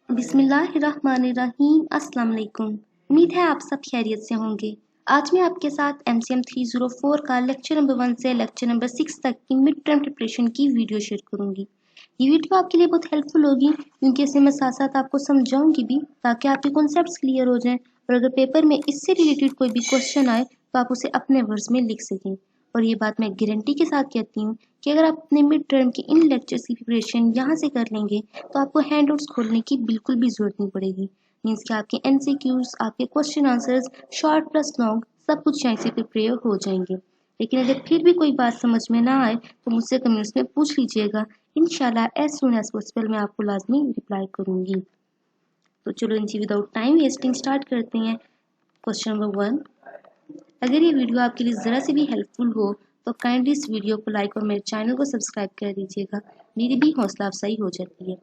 बिस्मिल्लाहिर्रहमानिर्रहीम। अस्सलाम वालेकुम। उम्मीद है आप सब खैरियत से होंगे। आज मैं आपके साथ MCM 304 का लेक्चर नंबर 1 से लेक्चर नंबर 6 तक की मिड टर्म प्रिपरेशन की वीडियो शेयर करूंगी। ये वीडियो आपके लिए बहुत हेल्पफुल होगी क्योंकि इससे मैं साथ साथ आपको समझाऊंगी भी ताकि आपके कॉन्सेप्ट्स क्लियर हो जाएं और अगर पेपर में इससे रिलेटेड कोई भी क्वेश्चन आए तो आप उसे अपने वर्ड्स में लिख सकें। और ये बात मैं गारंटी के साथ कहती हूँ कि अगर आप अपने मिड टर्म के इन लेक्चर्स की प्रिपरेशन यहाँ से कर लेंगे तो आपको हैंड आउट्स खोलने की बिल्कुल भी ज़रूरत नहीं पड़ेगी। मीन्स कि आपके MCQs, आपके question answers, short plus long सब कुछ यहाँ से प्रिपेयर हो जाएंगे। लेकिन अगर फिर भी कोई बात समझ में ना आए तो मुझसे कमेंट्स में पूछ लीजिएगा। इंशाल्लाह एज सून एज पॉसिबल मैं आपको लाजमी रिप्लाई करूँगी। तो चलो इनसे विदाउट टाइम वेस्टिंग स्टार्ट करते हैं। क्वेश्चन नंबर 1, अगर ये वीडियो आपके लिए ज़रा से भी हेल्पफुल हो तो काइंडली इस वीडियो को लाइक और मेरे चैनल को सब्सक्राइब कर दीजिएगा। मेरी भी हौसला अफजाई हो जाती है।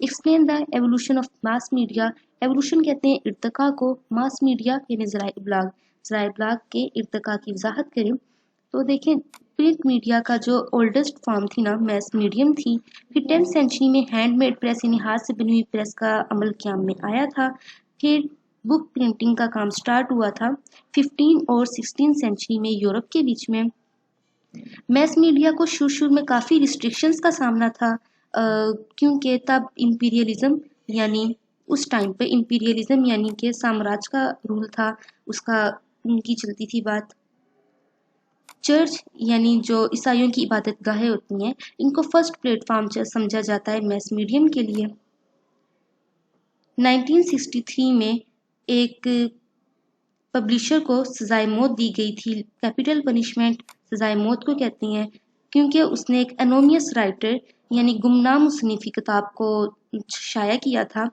Explain the evolution of mass media. Evolution कहते हैं इर्तका को, मास मीडिया यानी ज़राए इब्लाग, ज़राए इब्लाग के इर्तका की वजाहत करें। तो देखें प्रिंट मीडिया का जो ओल्डेस्ट फॉर्म थी ना मैस मीडियम थी। फिर 10th सेंचुरी में हैंडमेड प्रेस यानी हाथ से बनी हुई प्रेस का अमल क्याम में आया था। फिर बुक प्रिंटिंग का काम स्टार्ट हुआ था 15 और 16 सेंचुरी में यूरोप के बीच में। मैस मीडिया को शुरू में काफ़ी रिस्ट्रिक्शंस का सामना था क्योंकि तब इंपीरियलिज्म यानी उस टाइम पे इंपीरियलिज्म यानी कि साम्राज्य का रूल था, उसका उनकी चलती थी बात। चर्च यानी जो ईसाइयों की इबादत गाहें होती हैं, इनको फर्स्ट प्लेटफॉर्म समझा जाता है मैस मीडियम के लिए। 1963 में एक पब्लिशर को सजाए मौत दी गई थी। कैपिटल पनिशमेंट सजाए मौत को कहते हैं क्योंकि उसने एक एनोनियस राइटर यानी गुमनाम मुसन्निफ़ी किताब को शाया किया था।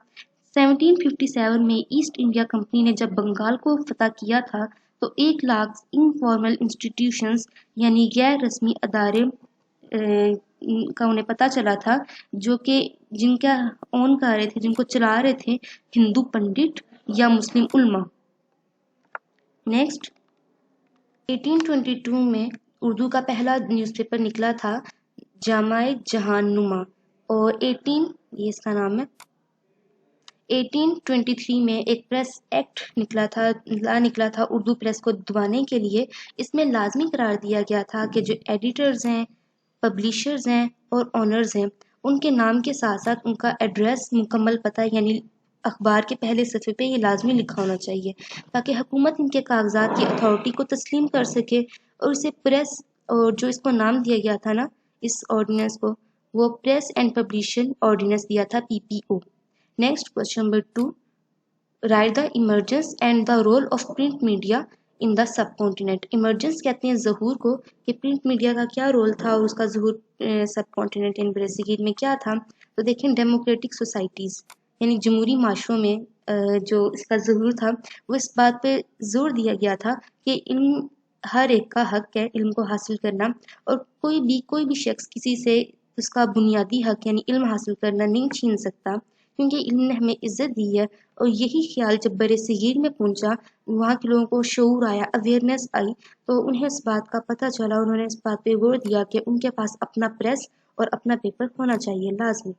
1757 में ईस्ट इंडिया कंपनी ने जब बंगाल को फतह किया था तो 1 लाख इनफॉर्मल इंस्टीट्यूशंस यानी गैर रस्मी अदारे का उन्हें पता चला था जो कि जिनका ओन कर रहे थे, जिनको चला रहे थे हिंदू पंडित या मुस्लिम उल्मा। नेक्स्ट 1822 में उर्दू का पहला न्यूज़पेपर निकला था जामाए जहानुमा और 18 ये इसका नाम है 1823 में एक प्रेस एक्ट निकला था उर्दू प्रेस को दबाने के लिए। इसमें लाजमी करार दिया गया था कि जो एडिटर्स हैं, पब्लिशर्स हैं और ऑनर्स हैं, उनके नाम के साथ साथ उनका एड्रेस, मुकम्मल पता यानी अखबार के पहले सफ़े पे ये लाजमी लिखा होना चाहिए ताकि हुकूमत इनके कागजात की अथॉरिटी को तस्लीम कर सके। और इसे प्रेस और जो इसको नाम दिया गया था ना इस ऑर्डिनेंस को, वो प्रेस एंड पब्लिशन ऑर्डिनेंस दिया था PPO। Next question number 2, write the emergence and the role of print media in the subcontinent. Emergence कहते हैं ज़हूर को कि प्रिंट मीडिया का क्या रोल था और उसका ज़हूर सब कॉन्टिनेंट यानी बरसगीर में क्या था। तो देखें डेमोक्रेटिक सोसाइटीज़ यानी जमहूरी माशरों में जो इसका ज़हूर था वो इस बात पे जोर दिया गया था कि इल्म हर एक का हक है इल्म को हासिल करना और कोई भी शख्स किसी से उसका बुनियादी हक यानी इल्म हासिल करना नहीं छीन सकता क्योंकि इल्म ने हमें इज्जत दी है। और यही ख्याल जब बरसगीर में पहुंचा, वहाँ के लोगों को शऊर आया, अवेयरनेस आई, तो उन्हें इस बात का पता चला, उन्होंने इस बात पे गौर दिया कि उनके पास अपना प्रेस और अपना पेपर होना चाहिए लाजमी।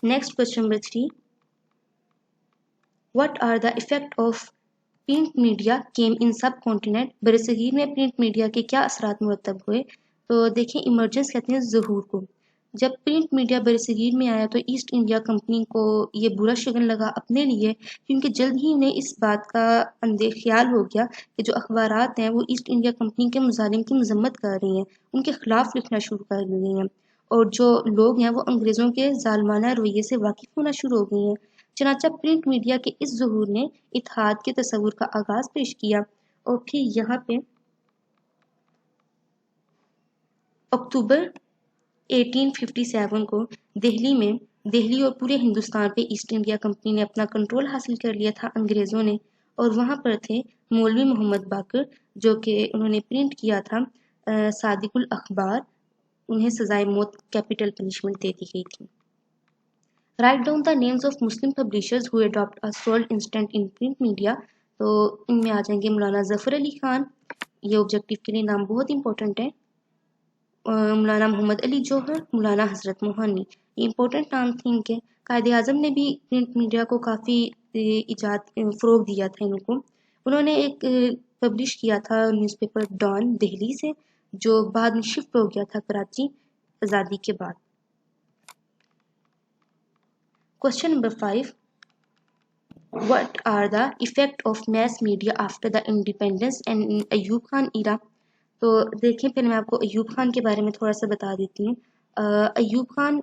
Next question number 3, what are the effect of print media came in subcontinent. बरसगीर में प्रिंट मीडिया के क्या असरात मुरतब हुए। तो देखें इमर्जेंस कहते हैं ज़हूर को। जब प्रिंट मीडिया बरसगीर में आया तो ईस्ट इंडिया कंपनी को ये बुरा शगन लगा अपने लिए क्योंकि जल्द ही उन्हें इस बात का ख्याल हो गया कि जो अखबारात हैं वो ईस्ट इंडिया कंपनी के मुजालिम की मजम्मत कर रही हैं, उनके खिलाफ लिखना शुरू कर रही हैं और जो लोग हैं वो अंग्रेज़ों के जालमाना रवैये से वाकिफ होना शुरू हो गई हैं। चनाचा प्रिंट मीडिया के इस ज़हूर ने इत्तेहाद के तस्वुर का आगाज़ पेश किया और फिर यहाँ पे अक्टूबर 1857 को दिल्ली और पूरे हिंदुस्तान पे ईस्ट इंडिया कंपनी ने अपना कंट्रोल हासिल कर लिया था अंग्रेज़ों ने। और वहाँ पर थे मौलवी मोहम्मद बाकर जो कि उन्होंने प्रिंट किया था सादिकुल अखबार, उन्हें सजाए मौत कैपिटल पनिशमेंट दे दी गई थी। Write down the names of Muslim publishers who adopt a sold instant in print media. तो इनमें आ जाएंगे मौलाना ज़फ़र अली खान, ये ऑब्जेक्टिव के लिए नाम बहुत इंपॉर्टेंट है। मौलाना मोहम्मद अली जौहर, मौलाना हज़रत मोहनी, ये इंपॉर्टेंट नाम थे इनके। कायदे आज़म ने भी प्रिंट मीडिया को काफ़ी फ़रोग दिया था इनको। उन्होंने एक पब्लिश किया था न्यूज़पेपर डॉन दिल्ली से, जो बाद में शिफ्ट हो गया था कराची आज़ादी के बाद। Question number 5, What are the effect of mass media after the independence and Ayub Khan era? तो देखिए, पहले मैं आपको अयूब खान के बारे में थोड़ा सा बता देती हूँ। अयूब खान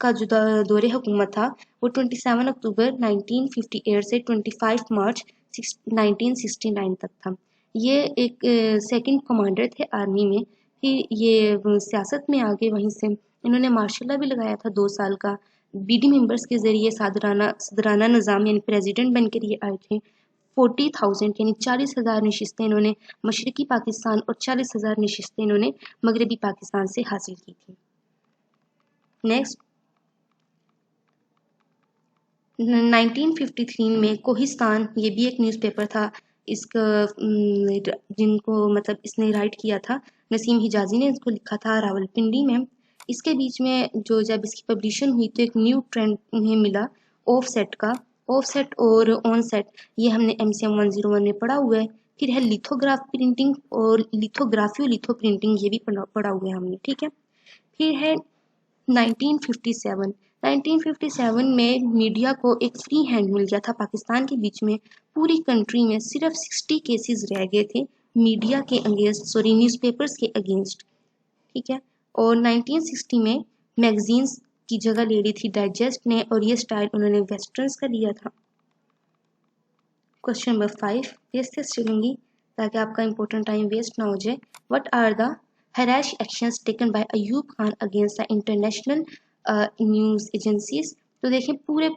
का जो दौरे हुकूमत था वो 27 अक्टूबर 1958 से 25 मार्च 1969 तक था। ये एक सेकंड कमांडर थे आर्मी में। फिर ये सियासत में आ गए, वहीं से इन्होंने मार्शल लॉ भी लगाया था 2 साल का। बीडी मेंबर्स के ज़रिए सदराना निज़ाम यानी प्रेसिडेंट बनकर ये आए थे। 40,000 यानी 40,000 नशिस्तें इन्होंने मशरकी पाकिस्तान और 40,000 नशिस्तें इन्होंने मगरबी पाकिस्तान से हासिल की थी। नेक्स्ट, 1953 में कोहिस्तान, ये भी एक न्यूज़पेपर था। इसका जिनको मतलब इसने राइट किया था नसीम हिजाजी ने इसको लिखा था रावलपिंडी में। इसके बीच में जो जब इसकी पब्लिशन हुई तो एक न्यू ट्रेंड उन्हें मिला ऑफ सेट का। ऑफ सेट और ऑन सेट ये हमने MCM 101 में पढ़ा हुआ है। फिर है लिथोग्राफ प्रिंटिंग और लिथोग्राफी और लिथो प्रिंटिंग, ये भी पढ़ा हुआ है हमने, ठीक है। फिर है 1957 में मीडिया को एक फ्री हैंड मिल गया था पाकिस्तान के बीच में। पूरी कंट्री में सिर्फ 60 केसेस रह गए थे मीडिया के अगेंस्ट, सॉरी न्यूज़पेपर्स के अगेंस्ट, ठीक है। और 1960 में मैगजीन्स की जगह ले ली थी डाइजेस्ट ने, और ये स्टाइल उन्होंने वेस्टर्न्स का लिया था। क्वेश्चन नंबर 5 तेज चलूंगी ताकि आपका इंपॉर्टेंट टाइम वेस्ट ना हो जाए। What are the harass actions taken by Ayub Khan against the international news agencies? तो देखें, पूरे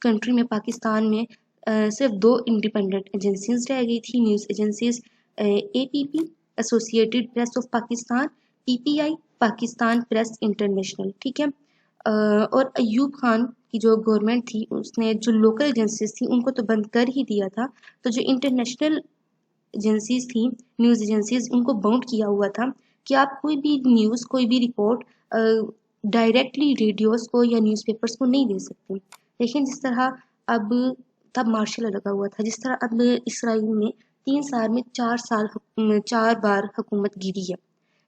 कंट्री में पाकिस्तान में सिर्फ 2 इंडिपेंडेंट एजेंसीज रह गई थी, news agencies, APP associated press of Pakistan, PPI Pakistan press international, ठीक है। और अयूब खान की जो गवर्नमेंट थी उसने जो लोकल एजेंसीज थी उनको तो बंद कर ही दिया था, तो जो इंटरनेशनल एजेंसीज थी, न्यूज़ एजेंसीज, उनको बाउंड किया हुआ था कि आप कोई भी न्यूज़, कोई भी रिपोर्ट डायरेक्टली रेडियोस को या न्यूज़पेपर्स को नहीं दे सकते। लेकिन जिस तरह अब तब मार्शल लगा हुआ था, जिस तरह अब इसराइल में 3 साल में 4 बार हुकूमत गिरी है,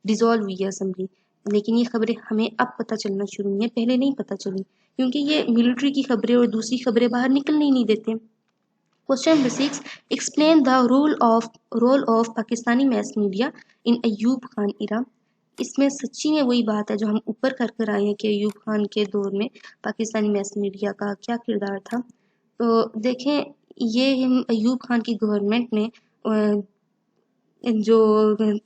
डिसॉल्व हुई है असेंबली। लेकिन ये खबरें हमें अब पता चलना शुरू हुई हैं, पहले नहीं पता चली, क्योंकि ये मिलिट्री की खबरें और दूसरी खबरें बाहर निकलने ही नहीं देते। Question number 6, explain the role of Pakistani mass media in Ayub Khan era. इसमें सच्ची में वही बात है जो हम ऊपर कर आए हैं कि अयूब खान के दौर में पाकिस्तानी मैस मीडिया का क्या किरदार था। तो देखें, ये अयूब खान की गवर्नमेंट ने जो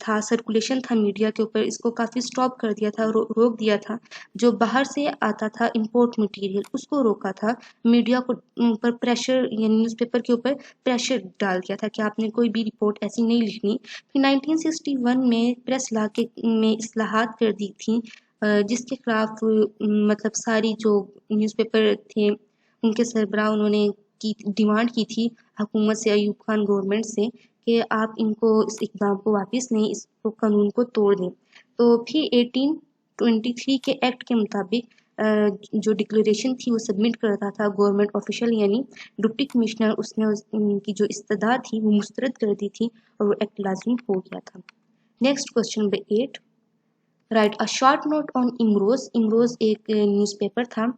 था सर्कुलेशन था मीडिया के ऊपर, इसको काफ़ी स्टॉप कर दिया था, रोक दिया था। जो बाहर से आता था इंपोर्ट मटेरियल उसको रोका था। मीडिया को ऊपर प्रेशर, यानी न्यूज़पेपर के ऊपर प्रेशर डाल दिया था कि आपने कोई भी रिपोर्ट ऐसी नहीं लिखनी। फिर 1961 में प्रेस लॉ में इस्लाहात कर दी थी, जिसके खिलाफ मतलब सारी जो न्यूज़पेपर थे उनके सरबराह उन्होंने डिमांड की थी हुकूमत से, अयूब खान गवर्नमेंट से, कि आप इनको इस इक़दाम को वापस लें, इस कानून को तोड़ दें। तो फिर 1823 के एक्ट के मुताबिक जो डिक्लेरेशन थी वो सबमिट करता था गवर्नमेंट ऑफिशियल, यानी डिप्टी कमिश्नर, उसने उनकी जो इस्तदा थी वो मुस्तरद कर दी थी और वो एक्ट लाजमी हो गया था। Next question number 8, right a short note on Imroz. Imroz एक न्यूज़पेपर था।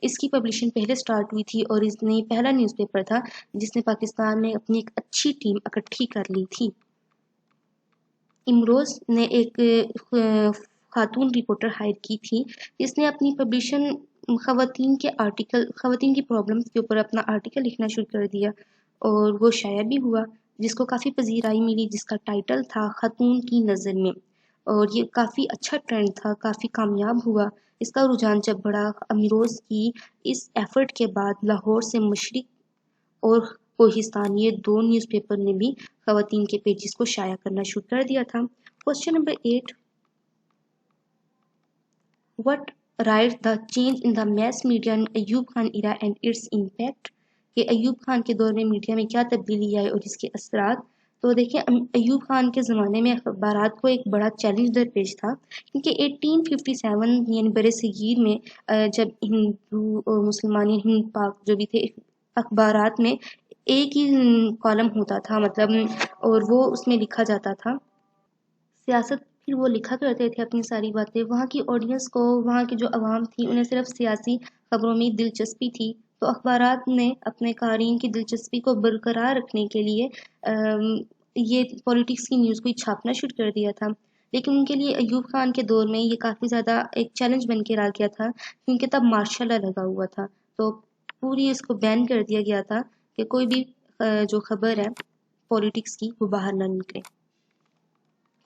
इसकी पब्लिशिंग पहले स्टार्ट हुई थी और इसने पहला न्यूज़पेपर था जिसने पाकिस्तान में अपनी एक अच्छी टीम इकट्ठी कर ली थी। इमरोज़ ने एक खातून रिपोर्टर हायर की थी जिसने अपनी पब्लिशन ख़वातीन की प्रॉब्लम्स के ऊपर अपना आर्टिकल लिखना शुरू कर दिया और वो शाया भी हुआ, जिसको काफ़ी पजीराई मिली, जिसका टाइटल था खातून की नज़र में। और ये काफ़ी अच्छा ट्रेंड था, काफ़ी कामयाब हुआ। इसका रुझान जब बढ़ा, अमीरोज़ की इस एफर्ट के बाद लाहौर से मशरिक और कोहिस्तान, ये 2 न्यूज़पेपर ने भी ख़वातीन के पेजेस को शाया करना शुरू कर दिया था। Question number 8, what right the change in the mess media in Ayub Khan era and its impact? कि अयूब खान के दौर में मीडिया में क्या तब्दीली आई और इसके असरात। تو دیکھیں ایوب خان کے زمانے میں اخبارات کو ایک بڑا چیلنج درپیش تھا، کیونکہ 1857 یعنی برِ صغیر میں جب ہندو اور مسلمان ہند پاک جو بھی تھے اخبارات میں ایک ہی کالم ہوتا تھا، مطلب اور وہ اس میں لکھا جاتا تھا سیاست، پھر وہ لکھا کرتے تھے اپنی ساری باتیں. وہاں کی آڈینس کو، وہاں کی جو عوام تھی، انہیں صرف سیاسی خبروں میں دلچسپی تھی، تو اخبارات نے اپنے قارئین کی دلچسپی کو برقرار رکھنے کے لیے یہ پولیٹکس کی نیوز کو چھاپنا شروع کر دیا تھا. لیکن ان کے لیے ایوب خان کے دور میں یہ کافی زیادہ ایک چیلنج بن کے آ گیا تھا، کیونکہ تب مارشل لا لگا ہوا تھا، تو پوری اس کو بین کر دیا گیا تھا کہ کوئی بھی جو خبر ہے پولیٹکس کی وہ باہر نہ نکلے.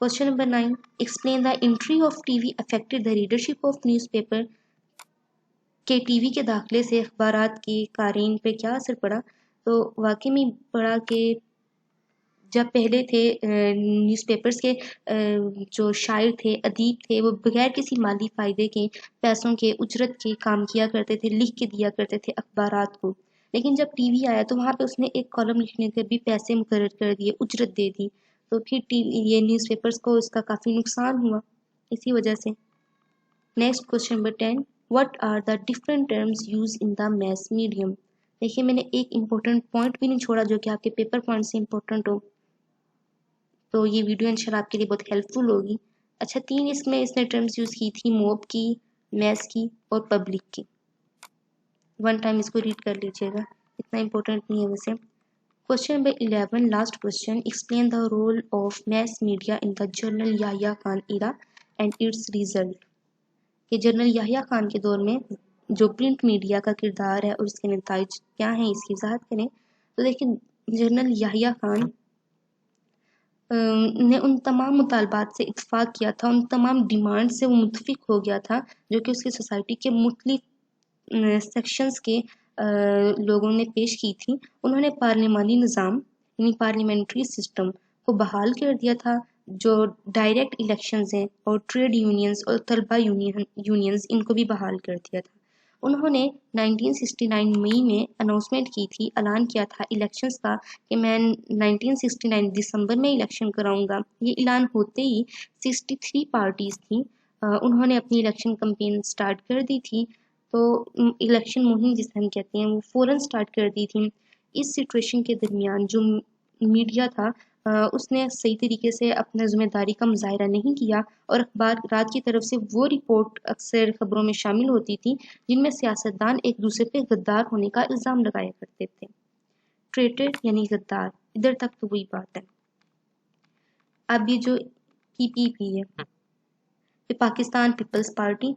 Question number 9. Explain the entry of TV affected the readership of newspaper. کہ ٹی وی کے داخلے سے اخبارات کی قارئین پہ کیا اثر پڑا؟ تو واقعی میں پڑا کہ جب پہلے تھے نیوز پیپرز کے جو شاعر تھے، ادیب تھے، وہ بغیر کسی مالی فائدے کے، پیسوں کے، اجرت کے کام کیا کرتے تھے، لکھ کے دیا کرتے تھے اخبارات کو. لیکن جب ٹی وی آیا تو وہاں پہ اس نے ایک کالم لکھنے کے بھی پیسے مقرر کر دیے، اجرت دے دی، تو پھر یہ نیوز پیپرز کو اس کا کافی نقصان ہوا اسی وجہ سے. Next question number 10. What are the different terms used in the mass medium? دیکھیے میں نے ایک امپورٹنٹ پوائنٹ بھی نہیں چھوڑا جو کہ آپ کے پیپر پوائنٹ سے امپورٹنٹ ہو، تو یہ ویڈیو انشاءاللہ آپ کے لیے بہت ہیلپ فل ہوگی. اچھا، 3 اس نے ٹرمز یوز کی تھی، موب کی، میس کی اور پبلک کی. ون ٹائم اس کو ریڈ کر لیجیے گا، اتنا امپورٹنٹ نہیں ہے ویسے. Question number 11 last question. Explain the role of mass media in the general Yahya Khan era and its result. کہ جنرل یحییٰ خان کے دور میں جو پرنٹ میڈیا کا کردار ہے اور اس کے نتائج کیا ہیں اس کی وضاحت کریں. تو دیکھیں جنرل یحییٰ خان نے ان تمام مطالبات سے اتفاق کیا تھا، ان تمام ڈیمانڈ سے وہ متفق ہو گیا تھا جو کہ اس کی سوسائٹی کے مختلف سیکشنز کے لوگوں نے پیش کی تھی. انہوں نے پارلیمانی نظام یعنی پارلیمنٹری سسٹم کو بحال کر دیا تھا، جو ڈائریکٹ الیکشنز ہیں اور ٹریڈ یونینز اور طلبہ یونینز ان کو بھی بحال کر دیا تھا. انہوں نے 1969 مئی میں اناؤنسمنٹ کی تھی، اعلان کیا تھا الیکشنز کا کہ میں 1969 دسمبر میں الیکشن کراؤں گا. یہ اعلان ہوتے ہی 63 پارٹیز تھیں، انہوں نے اپنی الیکشن کمپین سٹارٹ کر دی تھی. تو الیکشن مہم جسے ہم کہتے ہیں وہ فوراً سٹارٹ کر دی تھی. اس سچویشن کے درمیان جو میڈیا تھا اس نے صحیح طریقے سے اپنا ذمہ داری کا مظاہرہ نہیں کیا، اور اخبارات کی طرف سے وہ رپورٹ اکثر خبروں میں شامل ہوتی تھی جن میں سیاستدان ایک دوسرے پہ غدار ہونے کا الزام لگایا کرتے تھے. ٹریٹر یعنی غدار، ادھر تک تو وہی بات ہے. اب یہ جو پی ہے یہ پاکستان پیپلز پارٹی،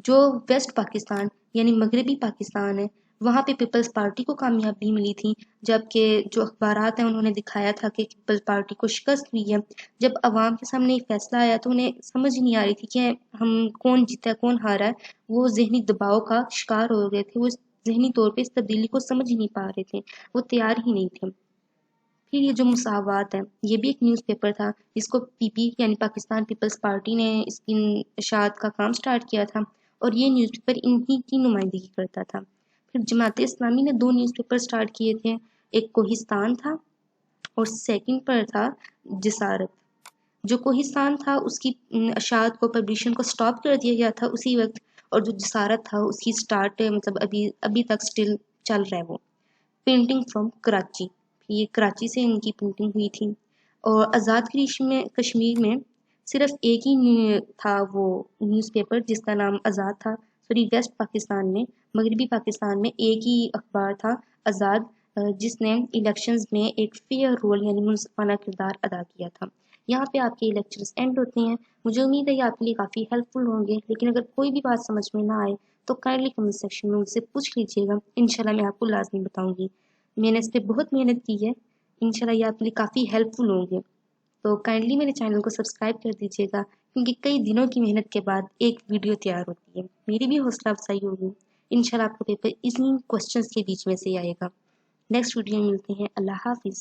جو ویسٹ پاکستان یعنی مغربی پاکستان ہے وہاں پہ پیپلز پارٹی کو کامیابی ملی تھی، جبکہ جو اخبارات ہیں انہوں نے دکھایا تھا کہ پیپلز پارٹی کو شکست ہوئی ہے. جب عوام کے سامنے ایک فیصلہ آیا تو انہیں سمجھ نہیں آ رہی تھی کہ ہم کون جیتا ہے کون ہارا ہے. وہ ذہنی دباؤ کا شکار ہو گئے تھے، وہ ذہنی طور پہ اس تبدیلی کو سمجھ ہی نہیں پا رہے تھے، وہ تیار ہی نہیں تھے. پھر یہ جو مساوات ہے یہ بھی ایک نیوز پیپر تھا جس کو پی یعنی پاکستان پیپلز پارٹی نے اس کی اشاعت کا کام سٹارٹ کیا تھا، اور یہ نیوز پیپر انہی کی نمائندگی کرتا تھا. پھر جماعت اسلامی نے 2 نیوز پیپر سٹارٹ کیے تھے، ایک کوہستان تھا اور سیکنڈ پر تھا جسارت. جو کوہستان تھا اس کی اشاعت کو پبلیشن کو سٹاپ کر دیا گیا تھا اسی وقت، اور جو جسارت تھا اس کی سٹارٹ مطلب ابھی تک سٹل چل رہا ہے. وہ پینٹنگ فرام کراچی، یہ کراچی سے ان کی پینٹنگ ہوئی تھی. اور آزاد کشمیر میں صرف ایک ہی تھا وہ نیوز پیپر جس کا نام آزاد تھا. سوری، ویسٹ پاکستان میں، مغربی پاکستان میں ایک ہی اخبار تھا آزاد، جس نے الیکشنز میں ایک فیئر رول یعنی منصفانہ کردار ادا کیا تھا. یہاں پہ آپ کے لیکچرز اینڈ ہوتے ہیں. مجھے امید ہے یہ آپ کے لیے کافی ہیلپ فل ہوں گے، لیکن اگر کوئی بھی بات سمجھ میں نہ آئے تو کائنڈلی کمنٹ سیکشن میں مجھ سے پوچھ لیجیے گا، انشاءاللہ میں آپ کو لازمی بتاؤں گی. میں نے اس پہ بہت محنت کی ہے، انشاءاللہ یہ آپ کے لیے کافی ہیلپ فل ہوں گے. تو کائنڈلی میرے چینل کو سبسکرائب کر دیجیے گا، کیونکہ کئی دنوں کی محنت کے بعد ایک ویڈیو تیار ہوتی ہے. میری بھی حوصلہ افزائی ہوگی. انشاءاللہ آپ کو پیپر اسی کوسچنز کے بیچ میں سے آئے گا. نیکسٹ ویڈیو میں ملتے ہیں. اللہ حافظ.